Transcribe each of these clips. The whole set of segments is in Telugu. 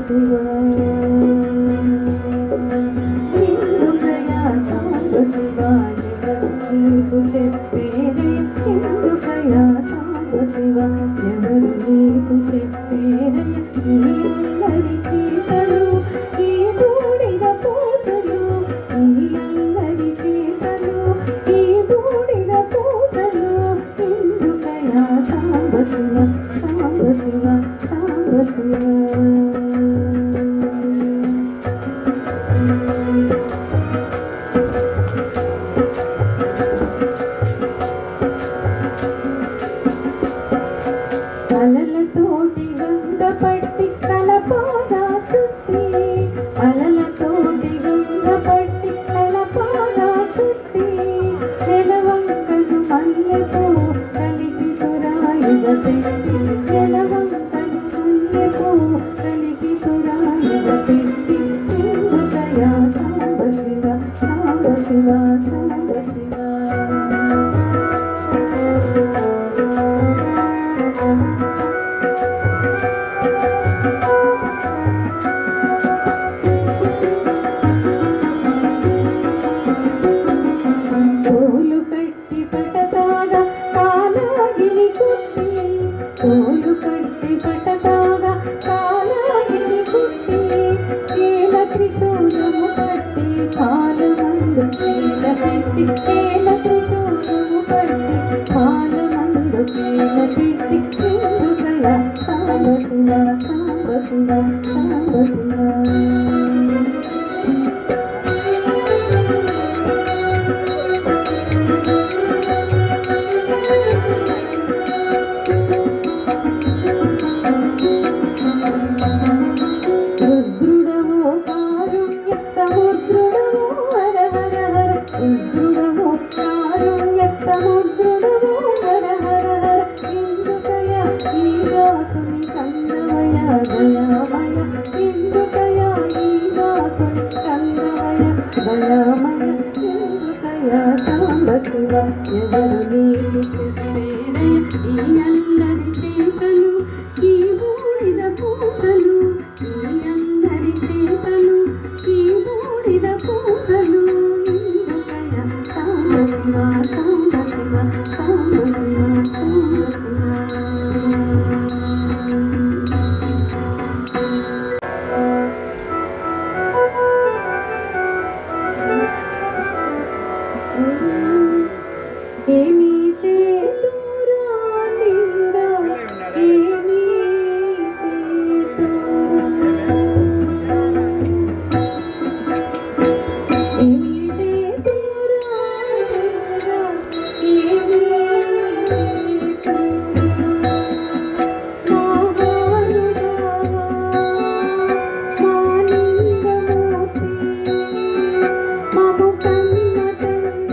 శివ ఎందుకయా సాంబ శివ ఎవరు నీకు చెప్పేరయ్య ఎందుకయా సాంబ శివ ఎవరు నీకు చెప్పేరయ్య ఈ అల్లరి చేతలు ఈ బూడిద పూతలు ఈ అల్లరి చేతలు ఈ బూడిద పూతలు ఎందుకయా సాంబ శివ సాంబ శివ సాంబ శివ అలలతోటి గంగ పట్టి తలపాగా చుట్టి అలలతోటి గంగ పట్టి తలపాగా చుట్టి నెలవంకలు మల్లెపూ కలిపి తురాయిగ పెట్టి నెలవంకలు మల్లెపూ కలిపి తురాయిగ పెట్టి ఎందుకయా సాంబ శివ సాంబ శివ సాంబ శివ తోలు కట్టి పటతాగా కాలాగిని కుట్టి తోలు కట్టి పటతాగా కాలాగిని కుట్టి కేల త్రిశూలము పట్టి కాలమందు కేల పెట్టి కేల త్రిశూలము పట్టి కాలమందు కేల పెట్టి ఎందుకయా సాంబ శివ సాంబ శివ సాంబ శివ రుద్రుడవో కారుణ్య సముద్రుడవో హర హర హర రుద్రుడవో కారుణ్య సముద్రుడవో హర హర హర ఎందుకయా ఈ దాసుని కన్నమయ దయామయ ఎందుకయా ఈ దాసుని కన్నమయ దయామయ ఎందుకయా సాంబ శివ ఎవరు నీకు చెప్పేరయ్య ఈ అల్లరి చేతలు ఈ బూడిద పూతలు ఈ అల్లరి చేతలు ఈ బూడిద పూతలు ఎందుకయా సాంబ శివ సాంబ శివ సాంబ శివ సాంబ శివ ఏమీ సేతురా లింగ ఏమీ సేతురా ఏమీ సేతురా లింగ ఏమీ సేతురా మహానుభావా మాలింగమూర్తి మము కన్న తండ్రి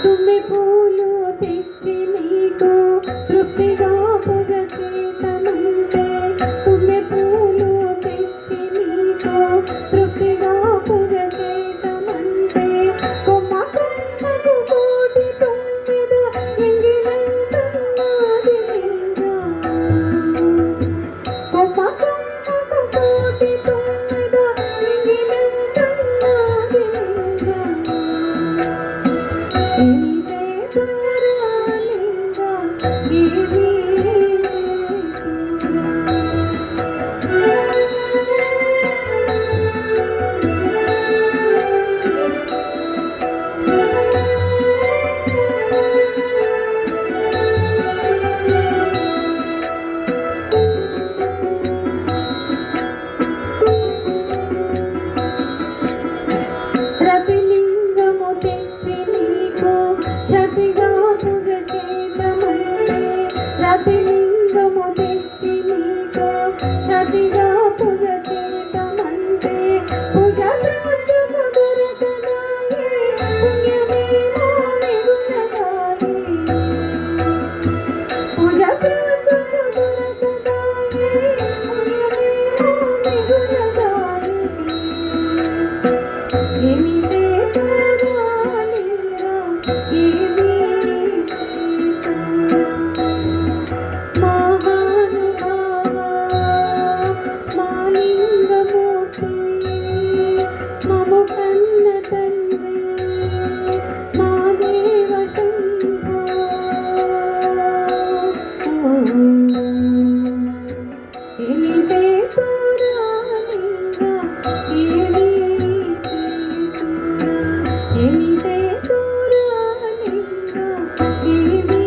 తుమ్మె పూలు తెచ్చి నీకు తృప్తిగా పూజ చేతమంటే తుమ్మె పూలు తెచ్చి నీకు తృప్తిగా పూజ చేతమంటే కొమ్మ కొమ్మకు కోటి తొమ్మిద ఎంగిలంటున్నది లింగా కొమ్మ కొమ్మకు కోటి తొమ్మిద ఎంగిలంటున్నది లింగా రతిలింగము తెచ్చి నీకు రతిగా పూజ చేతమంటే రతిలింగము తెచ్చి నీకు రతిగా పూజ చేతమంటే పూజ ద్రవ్యము దొరకదాయే పుణ్యమేమో మిగులదాయే పూజ ద్రవ్యము దొరకదాయే పుణ్యమేమో మిగులదాయే ఏమి వేదాలింగా ఏమి మహానుభావా మాలింగమూర్తి మము కన్న తండ్రి మా దేవ శంభో ఏమి వేదాలింగా ఏమి ఏమిటే తోరాలింగా ఏమి